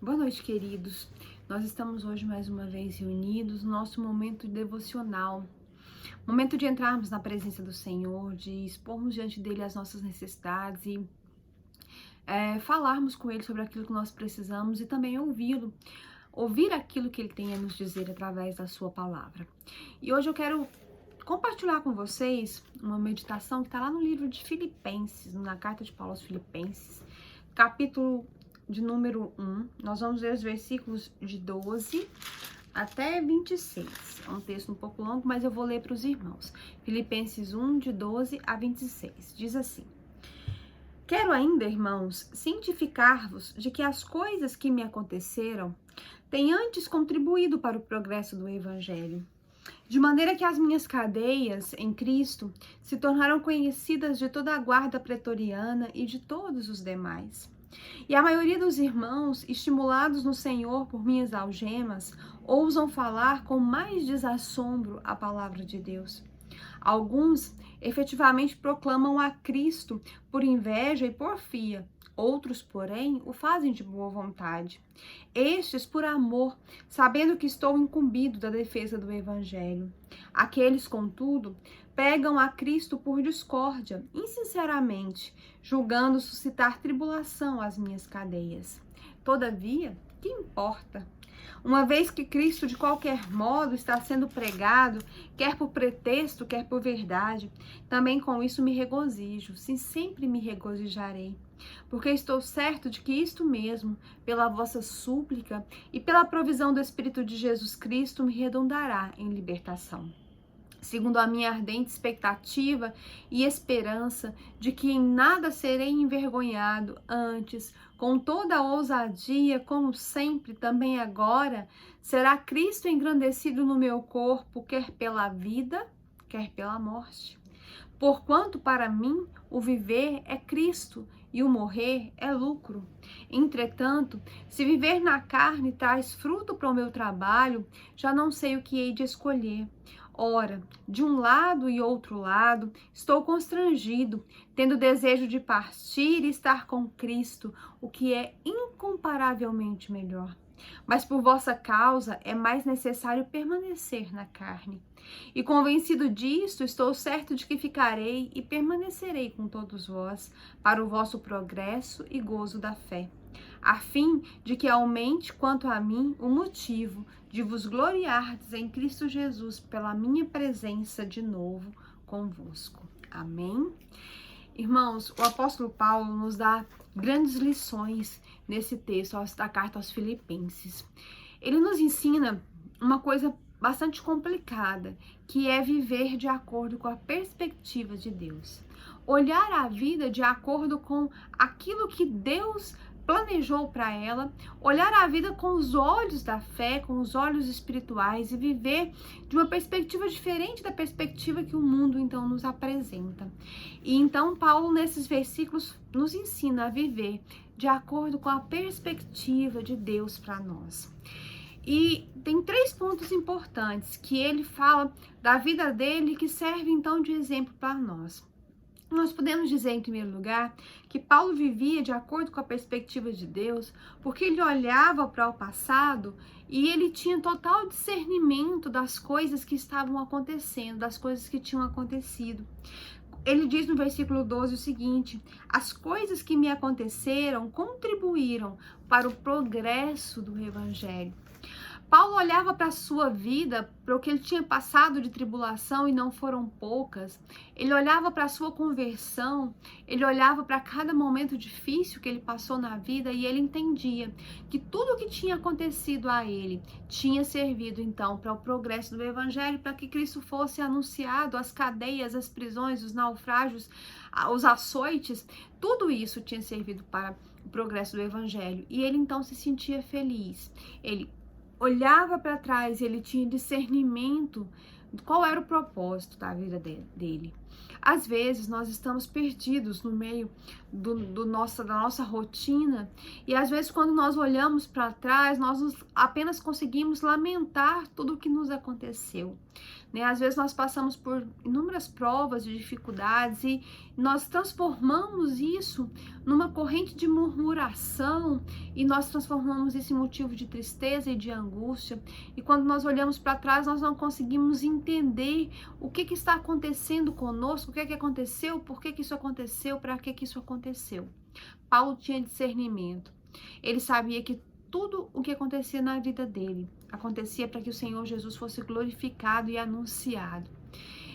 Boa noite, queridos. Nós estamos hoje mais uma vez reunidos no nosso momento devocional, momento de entrarmos na presença do Senhor, de expormos diante dele as nossas necessidades e falarmos com ele sobre aquilo que nós precisamos e também ouvir aquilo que ele tem a nos dizer através da sua palavra. E hoje eu quero compartilhar com vocês uma meditação que está lá no livro de Filipenses, na carta de Paulo aos Filipenses, capítulo de número 1, nós vamos ler os versículos de 12 até 26. É um texto um pouco longo, mas eu vou ler para os irmãos. Filipenses 1, de 12 a 26. Diz assim: Quero ainda, irmãos, cientificar-vos de que as coisas que me aconteceram têm antes contribuído para o progresso do Evangelho, de maneira que as minhas cadeias em Cristo se tornaram conhecidas de toda a guarda pretoriana e de todos os demais. E a maioria dos irmãos, estimulados no Senhor por minhas algemas, ousam falar com mais desassombro a palavra de Deus. Alguns efetivamente proclamam a Cristo por inveja e porfia. Outros, porém, o fazem de boa vontade. Estes por amor, sabendo que estou incumbido da defesa do Evangelho. Aqueles, contudo, pegam a Cristo por discórdia, insinceramente, julgando suscitar tribulação às minhas cadeias. Todavia, que importa? Uma vez que Cristo, de qualquer modo, está sendo pregado, quer por pretexto, quer por verdade, também com isso me regozijo, sim, sempre me regozijarei, porque estou certo de que isto mesmo, pela vossa súplica e pela provisão do Espírito de Jesus Cristo, me redundará em libertação. Segundo a minha ardente expectativa e esperança de que em nada serei envergonhado, antes, com toda a ousadia, como sempre, também agora, será Cristo engrandecido no meu corpo, quer pela vida, quer pela morte. Porquanto para mim o viver é Cristo e o morrer é lucro. Entretanto, se viver na carne traz fruto para o meu trabalho, já não sei o que hei de escolher. Ora, de um lado e outro lado, estou constrangido, tendo desejo de partir e estar com Cristo, o que é incomparavelmente melhor. Mas por vossa causa é mais necessário permanecer na carne. E convencido disto, estou certo de que ficarei e permanecerei com todos vós, para o vosso progresso e gozo da fé, a fim de que aumente quanto a mim o motivo de vos gloriardes em Cristo Jesus pela minha presença de novo convosco. Amém? Irmãos, o apóstolo Paulo nos dá grandes lições nesse texto da carta aos Filipenses. Ele nos ensina uma coisa bastante complicada, que é viver de acordo com a perspectiva de Deus. Olhar a vida de acordo com aquilo que Deus planejou para ela, olhar a vida com os olhos da fé, com os olhos espirituais e viver de uma perspectiva diferente da perspectiva que o mundo então nos apresenta. E então Paulo nesses versículos nos ensina a viver de acordo com a perspectiva de Deus para nós. E tem 3 pontos importantes que ele fala da vida dele que serve então de exemplo para nós. Nós podemos dizer, em primeiro lugar, que Paulo vivia de acordo com a perspectiva de Deus, porque ele olhava para o passado e ele tinha total discernimento das coisas que estavam acontecendo, das coisas que tinham acontecido. Ele diz no versículo 12 o seguinte: as coisas que me aconteceram contribuíram para o progresso do Evangelho. Paulo olhava para a sua vida, para o que ele tinha passado de tribulação e não foram poucas. Ele olhava para a sua conversão, ele olhava para cada momento difícil que ele passou na vida e ele entendia que tudo o que tinha acontecido a ele tinha servido então para o progresso do Evangelho, para que Cristo fosse anunciado, as cadeias, as prisões, os naufrágios, os açoites, tudo isso tinha servido para o progresso do Evangelho. E ele então se sentia feliz. Ele olhava para trás e ele tinha discernimento de qual era o propósito da vida dele. Às vezes nós estamos perdidos no meio da nossa rotina, e às vezes quando nós olhamos para trás, apenas conseguimos lamentar tudo o que nos aconteceu. Né? Às vezes nós passamos por inúmeras provas e dificuldades e nós transformamos isso numa corrente de murmuração e nós transformamos isso em motivo de tristeza e de angústia. E quando nós olhamos para trás, nós não conseguimos entender o que está acontecendo conosco, o que aconteceu, por que isso aconteceu, para que isso aconteceu. Paulo tinha discernimento. Ele sabia que tudo o que acontecia na vida dele acontecia para que o Senhor Jesus fosse glorificado e anunciado.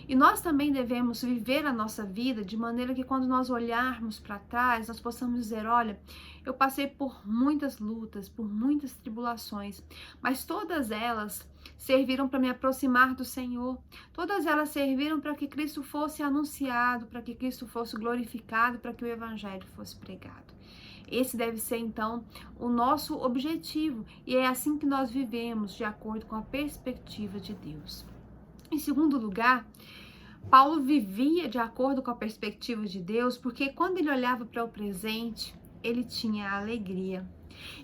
E nós também devemos viver a nossa vida de maneira que quando nós olharmos para trás, nós possamos dizer, olha, eu passei por muitas lutas, por muitas tribulações, mas todas elas serviram para me aproximar do Senhor. Todas elas serviram para que Cristo fosse anunciado, para que Cristo fosse glorificado, para que o Evangelho fosse pregado. Esse deve ser, então, o nosso objetivo, e é assim que nós vivemos, de acordo com a perspectiva de Deus. Em segundo lugar, Paulo vivia de acordo com a perspectiva de Deus, porque quando ele olhava para o presente, ele tinha alegria.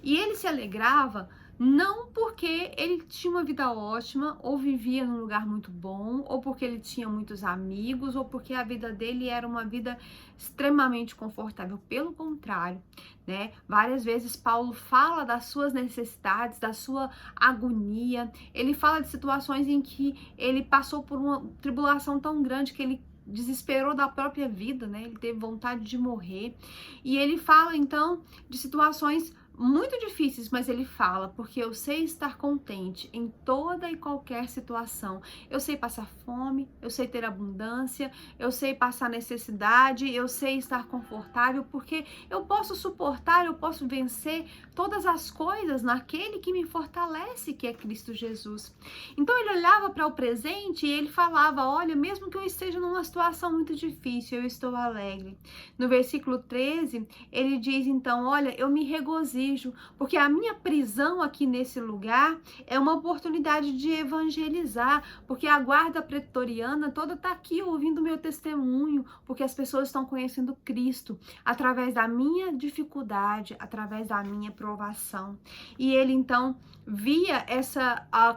E ele se alegrava não porque ele tinha uma vida ótima, ou vivia num lugar muito bom, ou porque ele tinha muitos amigos, ou porque a vida dele era uma vida extremamente confortável. Pelo contrário, né? Várias vezes Paulo fala das suas necessidades, da sua agonia. Ele fala de situações em que ele passou por uma tribulação tão grande que ele desesperou da própria vida, né? Ele teve vontade de morrer. E ele fala, então, de situações muito difíceis, mas ele fala, porque eu sei estar contente em toda e qualquer situação. Eu sei passar fome, eu sei ter abundância, eu sei passar necessidade, eu sei estar confortável, porque eu posso suportar, eu posso vencer todas as coisas naquele que me fortalece, que é Cristo Jesus. Então ele olhava para o presente e ele falava, olha, mesmo que eu esteja numa situação muito difícil, eu estou alegre. No versículo 13, ele diz então, olha, eu me regozijo, porque a minha prisão aqui nesse lugar é uma oportunidade de evangelizar, porque a guarda pretoriana toda está aqui ouvindo meu testemunho, porque as pessoas estão conhecendo Cristo através da minha dificuldade, através da minha provação. E ele então via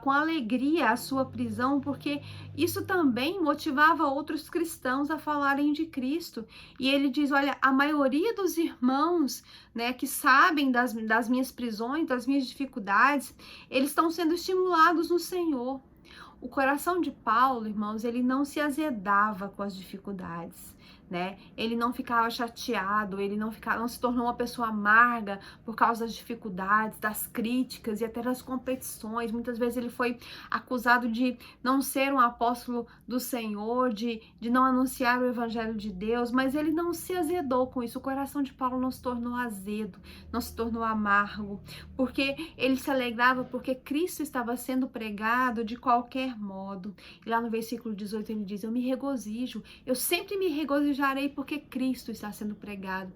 com alegria a sua prisão, porque isso também motivava outros cristãos a falarem de Cristo. E ele diz, olha, a maioria dos irmãos, né, que sabem das minhas prisões, das minhas dificuldades, eles estão sendo estimulados no Senhor. O coração de Paulo, irmãos, ele não se azedava com as dificuldades, né? Ele não ficava chateado, ele não se tornou uma pessoa amarga por causa das dificuldades, das críticas e até das competições. Muitas vezes ele foi acusado de não ser um apóstolo do Senhor, de não anunciar o evangelho de Deus, mas ele não se azedou com isso. O coração de Paulo não se tornou azedo, não se tornou amargo, porque ele se alegrava porque Cristo estava sendo pregado de qualquer modo. E lá no versículo 18 ele diz, eu me regozijo, eu sempre me regozijarei porque Cristo está sendo pregado.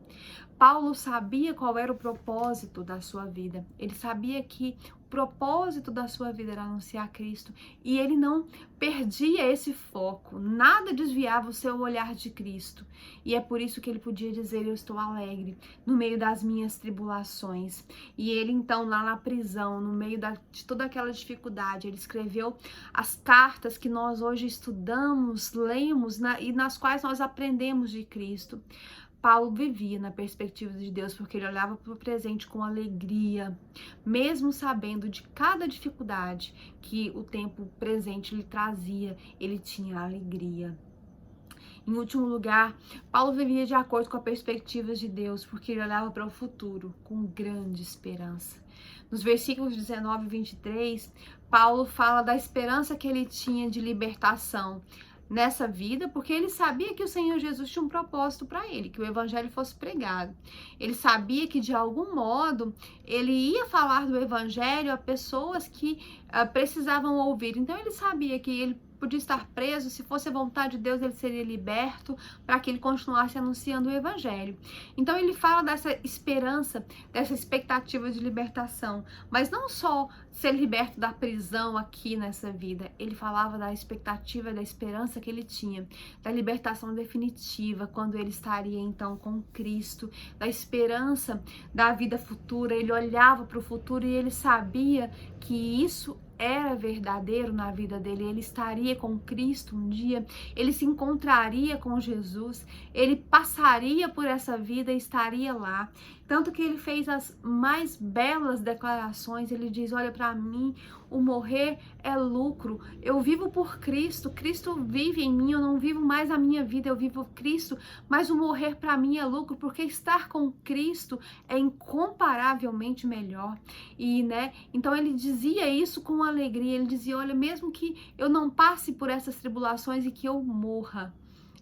Paulo sabia qual era o propósito da sua vida. Ele sabia que o propósito da sua vida era anunciar Cristo e ele não perdia esse foco. Nada desviava o seu olhar de Cristo. E é por isso que ele podia dizer, eu estou alegre no meio das minhas tribulações. E ele então lá na prisão, no meio de toda aquela dificuldade, ele escreveu as cartas que nós hoje estudamos, lemos e nas quais nós aprendemos de Cristo. Paulo vivia na perspectiva de Deus porque ele olhava para o presente com alegria, mesmo sabendo de cada dificuldade que o tempo presente lhe trazia, ele tinha alegria. Em último lugar, Paulo vivia de acordo com a perspectiva de Deus porque ele olhava para o futuro com grande esperança. Nos versículos 19 e 23, Paulo fala da esperança que ele tinha de libertação nessa vida, porque ele sabia que o Senhor Jesus tinha um propósito para ele, que o evangelho fosse pregado. Ele sabia que de algum modo ele ia falar do evangelho a pessoas que precisavam ouvir. Então ele sabia que ele podia estar preso, se fosse a vontade de Deus, ele seria liberto para que ele continuasse anunciando o evangelho. Então ele fala dessa esperança, dessa expectativa de libertação, mas não só ser liberto da prisão aqui nessa vida, ele falava da expectativa, da esperança que ele tinha, da libertação definitiva, quando ele estaria então com Cristo, da esperança da vida futura. Ele olhava para o futuro e ele sabia que isso era verdadeiro na vida dele. Ele estaria com Cristo um dia, ele se encontraria com Jesus, ele passaria por essa vida e estaria lá. Tanto que ele fez as mais belas declarações. Ele diz: olha, para mim o morrer é lucro, eu vivo por Cristo, Cristo vive em mim, eu não vivo mais a minha vida, eu vivo Cristo, mas o morrer para mim é lucro, porque estar com Cristo é incomparavelmente melhor. E, né, então ele dizia isso com alegria. Ele dizia: olha, mesmo que eu não passe por essas tribulações e que eu morra,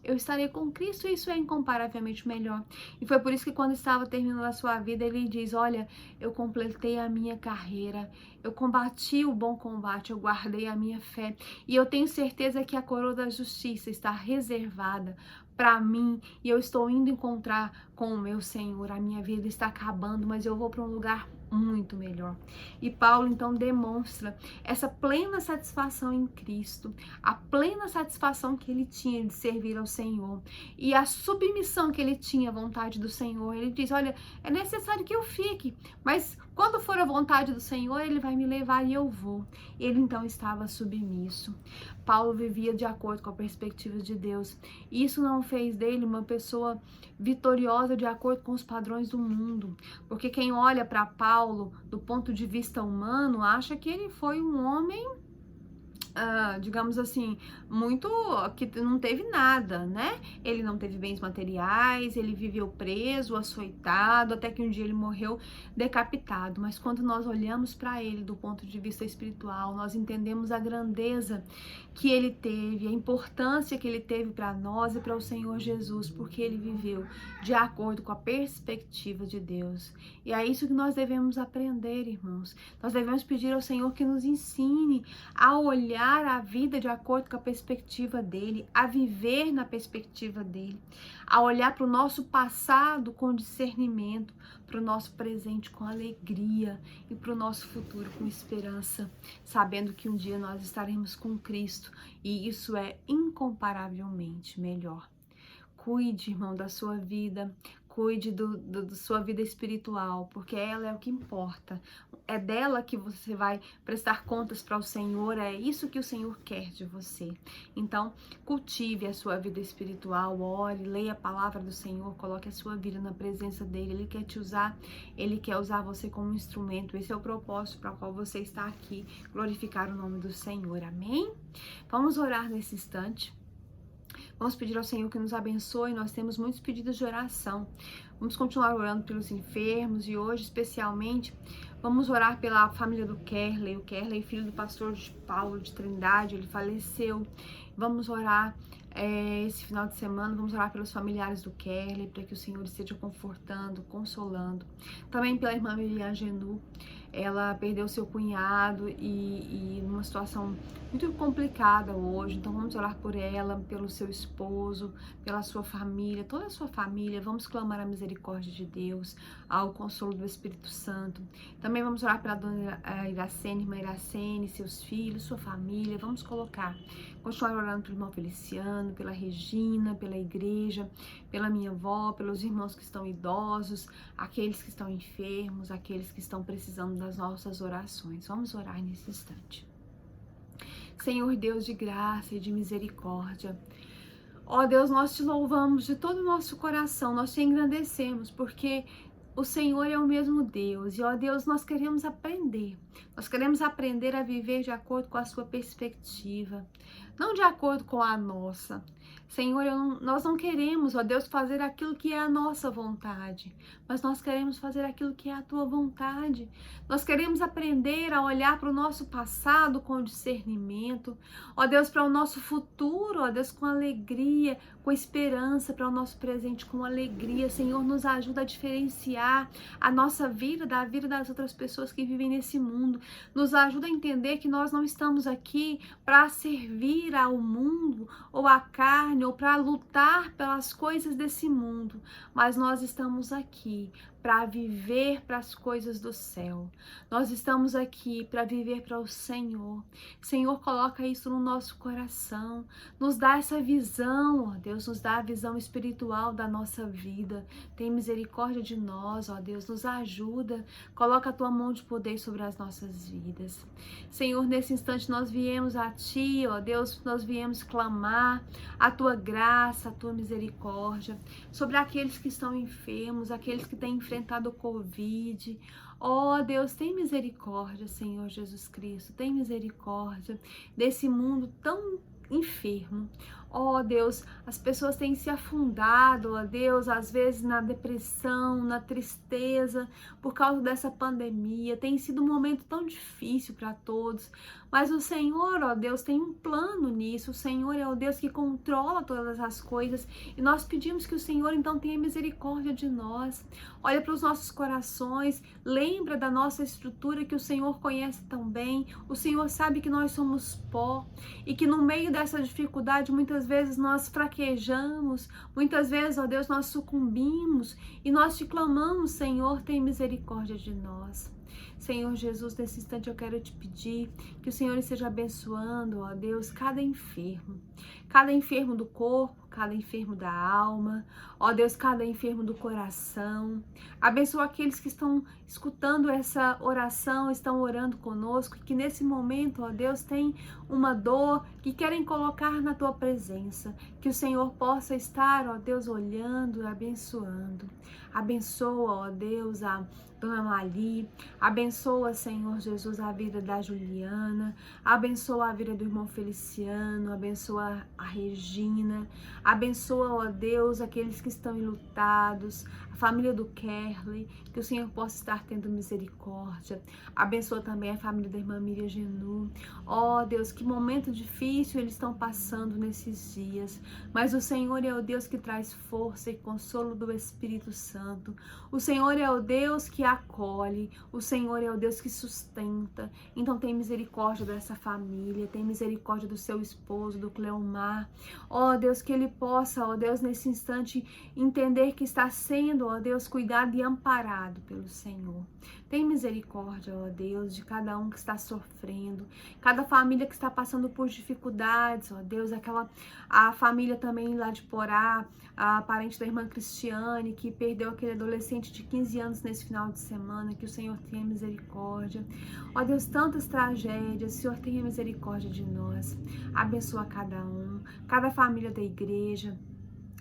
eu estarei com Cristo, e isso é incomparavelmente melhor. E foi por isso que quando estava terminando a sua vida, ele diz: olha, eu completei a minha carreira, eu combati o bom combate, eu guardei a minha fé, e eu tenho certeza que a coroa da justiça está reservada para mim, e eu estou indo encontrar com o meu Senhor. A minha vida está acabando, mas eu vou para um lugar muito melhor. E Paulo então demonstra essa plena satisfação em Cristo, a plena satisfação que ele tinha de servir ao Senhor e a submissão que ele tinha à vontade do Senhor. Ele diz: olha, é necessário que eu fique, mas quando for a vontade do Senhor, ele vai me levar e eu vou. Ele então estava submisso. Paulo vivia de acordo com a perspectiva de Deus. Isso não fez dele uma pessoa vitoriosa de acordo com os padrões do mundo. Porque quem olha para Paulo do ponto de vista humano acha que ele foi um homem, digamos assim, muito, que não teve nada, né? Ele não teve bens materiais, ele viveu preso, açoitado, até que um dia ele morreu decapitado. Mas quando nós olhamos para ele do ponto de vista espiritual, nós entendemos a grandeza que ele teve, a importância que ele teve para nós e para o Senhor Jesus, porque ele viveu de acordo com a perspectiva de Deus. E é isso que nós devemos aprender, irmãos. Nós devemos pedir ao Senhor que nos ensine a olhar a vida de acordo com a perspectiva dele, a viver na perspectiva dele, a olhar para o nosso passado com discernimento, para o nosso presente com alegria e para o nosso futuro com esperança, sabendo que um dia nós estaremos com Cristo e isso é incomparavelmente melhor. Cuide, irmão, da sua vida, cuide da sua vida espiritual, porque ela é o que importa. É dela que você vai prestar contas para o Senhor, é isso que o Senhor quer de você. Então, cultive a sua vida espiritual, ore, leia a palavra do Senhor, coloque a sua vida na presença dele. Ele quer te usar, ele quer usar você como instrumento. Esse é o propósito para o qual você está aqui, glorificar o nome do Senhor. Amém? Vamos orar nesse instante. Vamos pedir ao Senhor que nos abençoe. Nós temos muitos pedidos de oração. Vamos continuar orando pelos enfermos e hoje, especialmente, vamos orar pela família do Kerley. O Kerley, filho do pastor Paulo de Trindade, ele faleceu. Vamos orar esse final de semana, vamos orar pelos familiares do Kerley, para que o Senhor esteja confortando, consolando. Também pela irmã Miriam Genu. Ela perdeu seu cunhado e numa situação muito complicada hoje. Então vamos orar por ela, pelo seu esposo, pela sua família, toda a sua família. Vamos clamar a misericórdia de Deus, ao consolo do Espírito Santo. Também vamos orar pela dona Iracene, irmã Iracene, seus filhos, sua família. Vamos continuar orando pelo irmão Feliciano, pela Regina, pela igreja, pela minha avó, pelos irmãos que estão idosos, aqueles que estão enfermos, aqueles que estão precisando das nossas orações. Vamos orar nesse instante. Senhor Deus de graça e de misericórdia, ó Deus, nós te louvamos de todo o nosso coração, nós te engrandecemos, porque o Senhor é o mesmo Deus. E, ó Deus, nós queremos aprender a viver de acordo com a sua perspectiva, não de acordo com a nossa. Senhor, nós não queremos, ó Deus, fazer aquilo que é a nossa vontade, mas nós queremos fazer aquilo que é a tua vontade. Nós queremos aprender a olhar para o nosso passado com discernimento, ó Deus, para o nosso futuro, ó Deus, com alegria, com esperança, para o nosso presente com alegria. Senhor, nos ajuda a diferenciar a nossa vida da vida das outras pessoas que vivem nesse mundo. Nos ajuda a entender que nós não estamos aqui para servir vir ao mundo ou à carne ou para lutar pelas coisas desse mundo, mas nós estamos aqui para viver para as coisas do céu. Nós estamos aqui para viver para o Senhor. Senhor, coloca isso no nosso coração. Nos dá essa visão, ó Deus, nos dá a visão espiritual da nossa vida. Tem misericórdia de nós, ó Deus, nos ajuda. Coloca a tua mão de poder sobre as nossas vidas. Senhor, nesse instante nós viemos a Ti, ó Deus, nós viemos clamar a Tua graça, a Tua misericórdia sobre aqueles que estão enfermos, aqueles que têm enfrentado o Covid. Ó Deus, tem misericórdia, Senhor Jesus Cristo, tem misericórdia desse mundo tão enfermo. Ó Deus, as pessoas têm se afundado, ó Deus, às vezes na depressão, na tristeza, por causa dessa pandemia. Tem sido um momento tão difícil para todos, mas o Senhor, ó Deus, tem um plano nisso. O Senhor é o Deus que controla todas as coisas e nós pedimos que o Senhor então tenha misericórdia de nós. Olha para os nossos corações, lembra da nossa estrutura que o Senhor conhece tão bem. O Senhor sabe que nós somos pó e que no meio dessa dificuldade muitas vezes nós fraquejamos, muitas vezes, ó Deus, nós sucumbimos e nós te clamamos, Senhor, tem misericórdia de nós. Senhor Jesus, nesse instante eu quero te pedir que o Senhor esteja abençoando, ó Deus, cada enfermo do corpo, cada enfermo da alma, ó Deus, cada enfermo do coração. Abençoa aqueles que estão escutando essa oração, estão orando conosco, que nesse momento, ó Deus, tem uma dor que querem colocar na tua presença, que o Senhor possa estar, ó Deus, olhando e abençoando. Abençoa, ó Deus, a Dona Mali, abençoa, Senhor Jesus, a vida da Juliana, abençoa a vida do irmão Feliciano, abençoa a Regina, abençoa, ó Deus, aqueles que estão enlutados, a família do Kerley, que o Senhor possa estar tendo misericórdia. Abençoa também a família da irmã Miriam Genu. Ó Deus, que momento difícil eles estão passando nesses dias, mas o Senhor é o Deus que traz força e consolo do Espírito Santo. O Senhor é o Deus que acolhe, o Senhor é o Deus que sustenta. Então tem misericórdia dessa família, tem misericórdia do seu esposo, do Cleomar. Ó Deus, que ele possa, ó Deus, nesse instante entender que está sendo, ó Deus, cuidado e amparado pelo Senhor. Tem misericórdia, ó Deus, de cada um que está sofrendo, cada família que está passando por dificuldades, ó Deus, a família também lá de Porá, a parente da irmã Cristiane, que perdeu aquele adolescente de 15 anos nesse final de semana, que o Senhor tenha misericórdia. Ó Deus, tantas tragédias, o Senhor tenha misericórdia de nós. Abençoa cada um, cada família da igreja,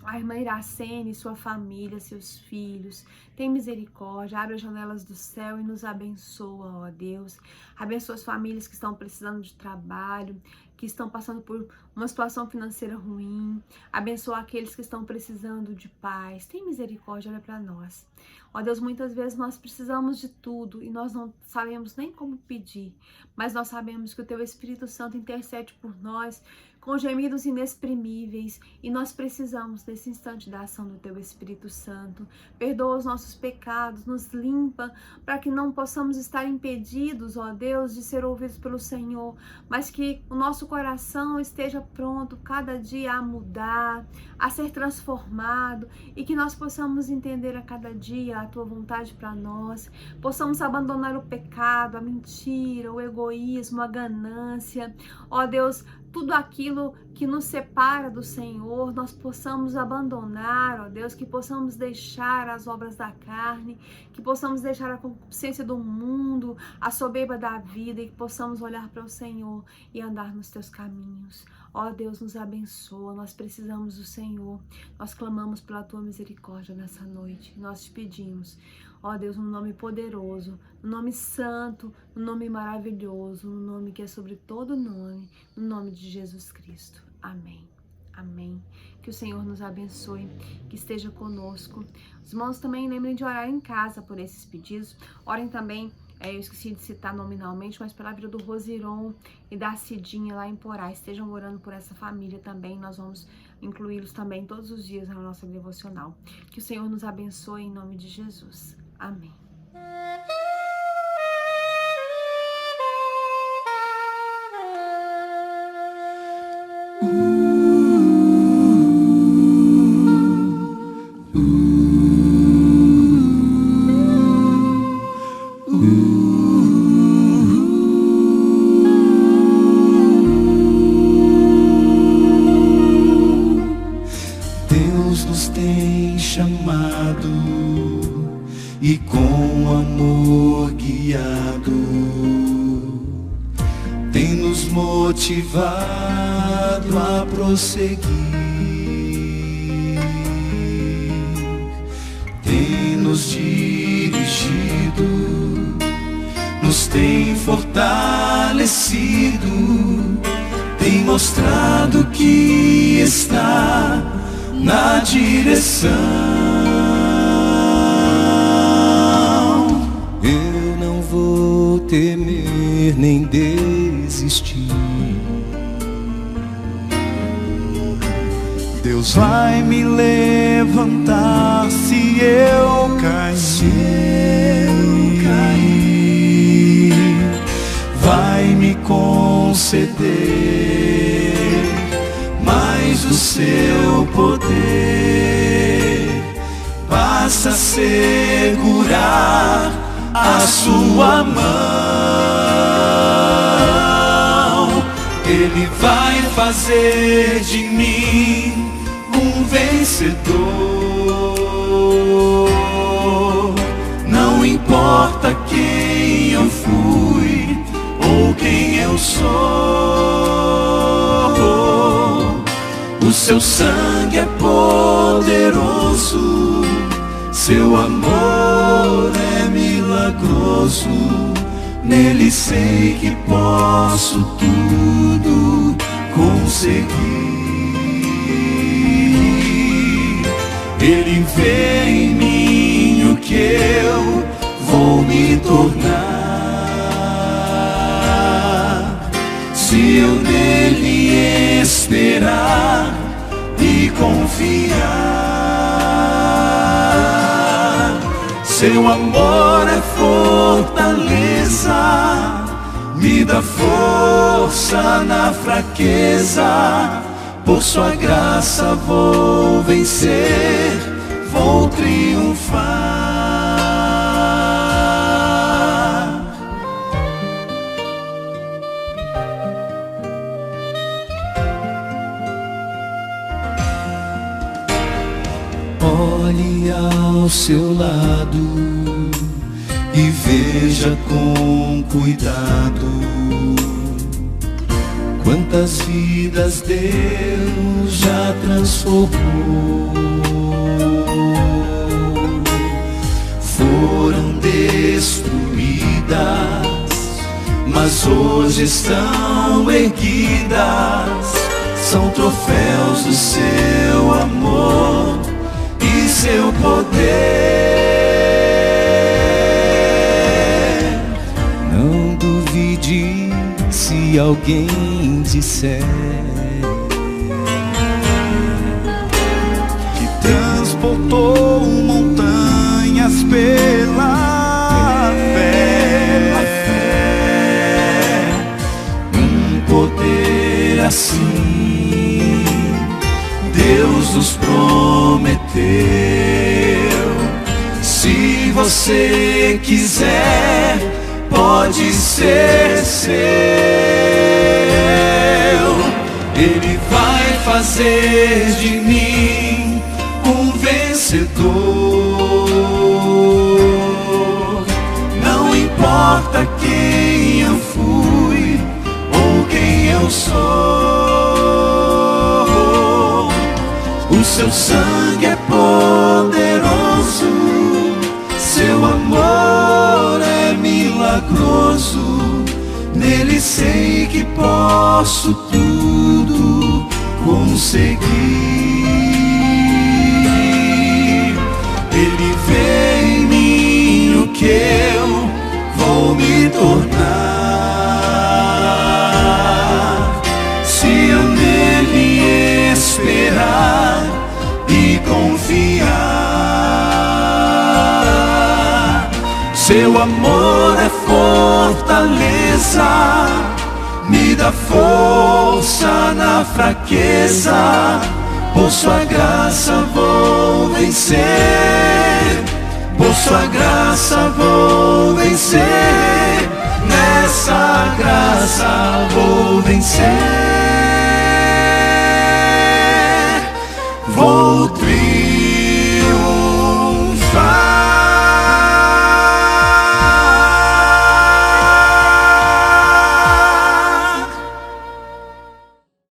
a irmã Iracene, sua família, seus filhos. Tem misericórdia, abre as janelas do céu e nos abençoa, ó Deus. Abençoa as famílias que estão precisando de trabalho, que estão passando por uma situação financeira ruim. Abençoa aqueles que estão precisando de paz. Tem misericórdia, olha para nós. Ó Deus, muitas vezes nós precisamos de tudo e nós não sabemos nem como pedir, mas nós sabemos que o Teu Espírito Santo intercede por nós com gemidos inexprimíveis e nós precisamos nesse instante da ação do Teu Espírito Santo. Perdoa os nossos pecados, nos limpa para que não possamos estar impedidos, ó Deus, de ser ouvidos pelo Senhor, mas que o nosso coração esteja pronto cada dia a mudar, a ser transformado e que nós possamos entender a cada dia a Tua vontade para nós, possamos abandonar o pecado, a mentira, o egoísmo, a ganância, ó Deus, tudo aquilo que nos separa do Senhor, nós possamos abandonar, ó Deus, que possamos deixar as obras da carne, que possamos deixar a concupiscência do mundo, a soberba da vida e que possamos olhar para o Senhor e andar nos Teus caminhos. Ó Deus, nos abençoa, nós precisamos do Senhor, nós clamamos pela Tua misericórdia nessa noite, nós te pedimos, ó Deus, no nome poderoso, no nome santo, no nome maravilhoso, no nome que é sobre todo nome, no nome de Jesus Cristo. Amém. Amém. Que o Senhor nos abençoe, que esteja conosco. Os irmãos também lembrem de orar em casa por esses pedidos. Orem também, eu esqueci de citar nominalmente, mas pela vida do Rosiron e da Cidinha lá em Porá. Estejam orando por essa família também. Nós vamos incluí-los também todos os dias na nossa devocional. Que o Senhor nos abençoe em nome de Jesus. Amém. chamado e com amor guiado, tem nos motivado a prosseguir, tem nos dirigido, nos tem fortalecido, tem mostrado que está na direção. Eu não vou temer nem desistir. Deus vai me levantar se eu cair. Se eu cair, vai me conceder mais do seu poder. Basta segurar a sua mão. Ele vai fazer de mim um vencedor. Não importa quem eu fui ou quem eu sou, o seu sangue é poderoso, seu amor é milagroso. Nele sei que posso tudo conseguir. Ele vê em mim o que eu vou me tornar, se eu nele esperar e confiar. Seu amor é fortaleza, me dá força na fraqueza. Por sua graça vou vencer, vou triunfar. Olhe ao seu lado e veja com cuidado quantas vidas Deus já transformou. Foram destruídas, mas hoje estão erguidas. São troféus do seu amor e seu poder. Não duvide se alguém disser que transportou montanhas pela fé. Um poder assim Deus nos prometeu. Se você quiser, pode ser seu. Ele vai fazer de mim um vencedor. Não importa quem eu fui ou quem eu sou, o seu sangue é poderoso, seu amor é milagroso. Nele sei que posso tudo conseguir. Ele vê em mim o que eu vou me tornar, se eu nele esperar e confiar. Seu amor é fortaleza, me dá força na fraqueza. Por sua graça vou vencer, por sua graça vou vencer. Nessa graça vou vencer.